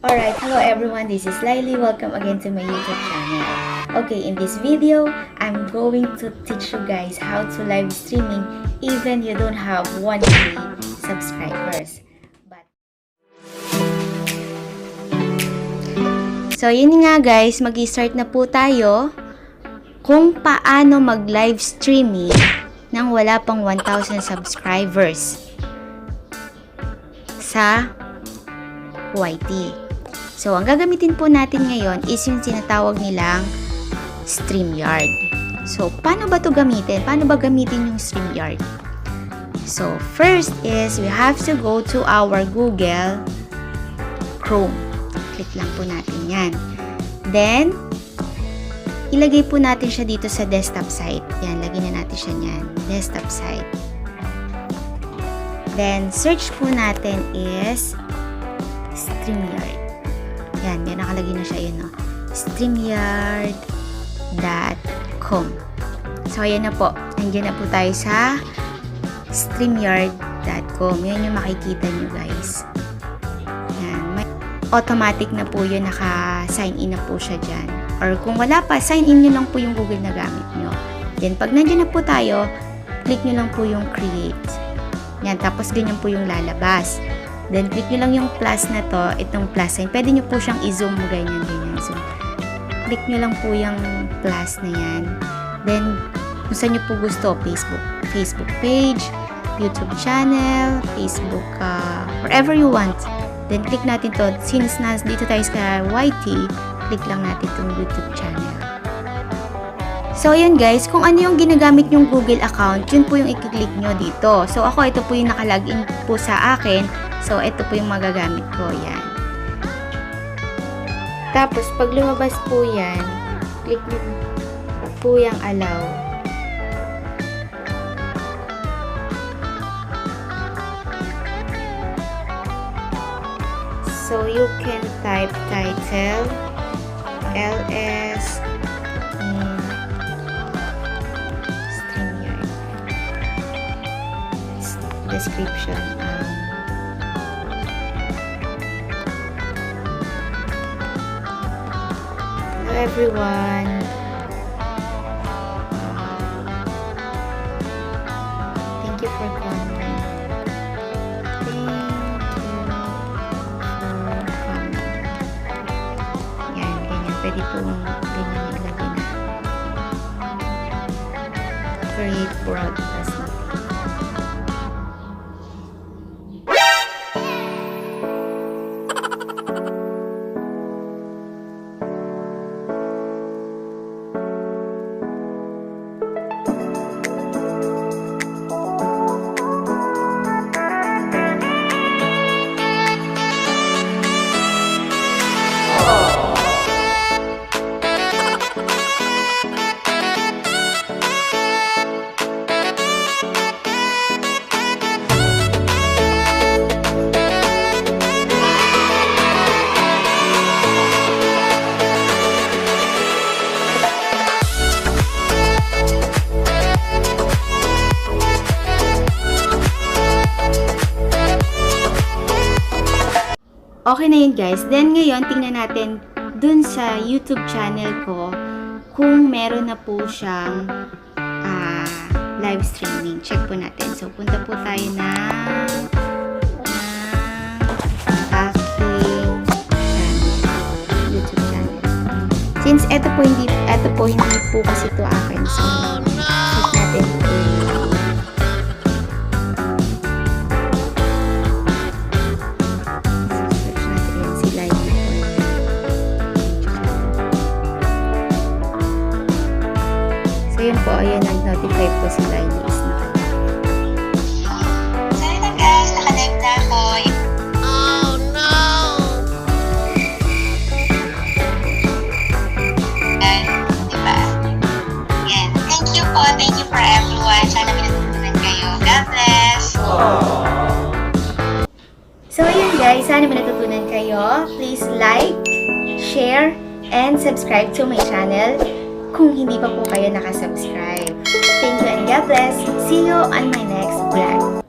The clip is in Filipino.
Alright, hello everyone, this is Laili. Welcome again to my YouTube channel. Okay, in this video, I'm going to teach you guys how to live streaming even you don't have 1K subscribers. So, yun nga guys, mag-start na po tayo kung paano mag-live streaming nang wala pang 1,000 subscribers sa YT. So, ang gagamitin po natin ngayon is yung tinatawag nilang StreamYard. So, paano ba ito gamitin? Paano ba gamitin yung StreamYard? So, first is we have to go to our Google Chrome. Click lang po natin yan. Then, ilagay po natin siya dito sa desktop site. Yan, lagyan na natin siya niyan. Desktop site. Then, search po natin is StreamYard. Yan, may nakalagay na siya yun, no? StreamYard.com. So, ayan na po. Nandiyan na po tayo sa StreamYard.com. Yan yung makikita nyo, guys. Yan. May automatic na po yun. Naka-sign in na po siya dyan. Or kung wala pa, sign in nyo lang po yung Google na gamit nyo. Then, pag nandiyan na po tayo, click nyo lang po yung create. Yan. Tapos, ganyan po yung lalabas. Then, click nyo lang yung plus na to, itong plus sign. Pwede nyo po siyang i-zoom, ganyan. So, click nyo lang po yung plus na yan. Then, kung saan nyo po gusto, Facebook page, YouTube channel, Facebook, wherever you want. Then, click natin to. Since dito tayo sa YT, click lang natin itong YouTube channel. So, ayan guys, kung ano yung ginagamit yung Google account, yun po yung i-click nyo dito. So, ako, ito po yung nakalagin po sa akin. So, ito po yung magagamit ko. Yan. Tapos, pag lumabas po yan, click nyo po yung allow. So, you can type title, LS, StreamYard. Description. Hello everyone. Thank you for coming. Yan, ganyan. Pwede pong ganyan ilagay na. Create broadcast na. Okay na yun guys. Then ngayon, tingnan natin dun sa YouTube channel ko kung meron na po siyang live streaming. Check po natin. So, punta po tayo na aking YouTube channel. Since eto po hindi po kasi ito akin. So, check natin po. So, yun po, ayan, nag-notify po si Laili is na. So, yun na guys, naka-live na ako. Oh no! Yan, diba? Yan. Thank you for everyone. Sana may natutunan kayo. God bless! So, ayan guys, sana may natutunan kayo. Please like, share, and subscribe to my channel kung hindi pa po kayo nakasubscribe. Thank you and God bless. See you on my next vlog.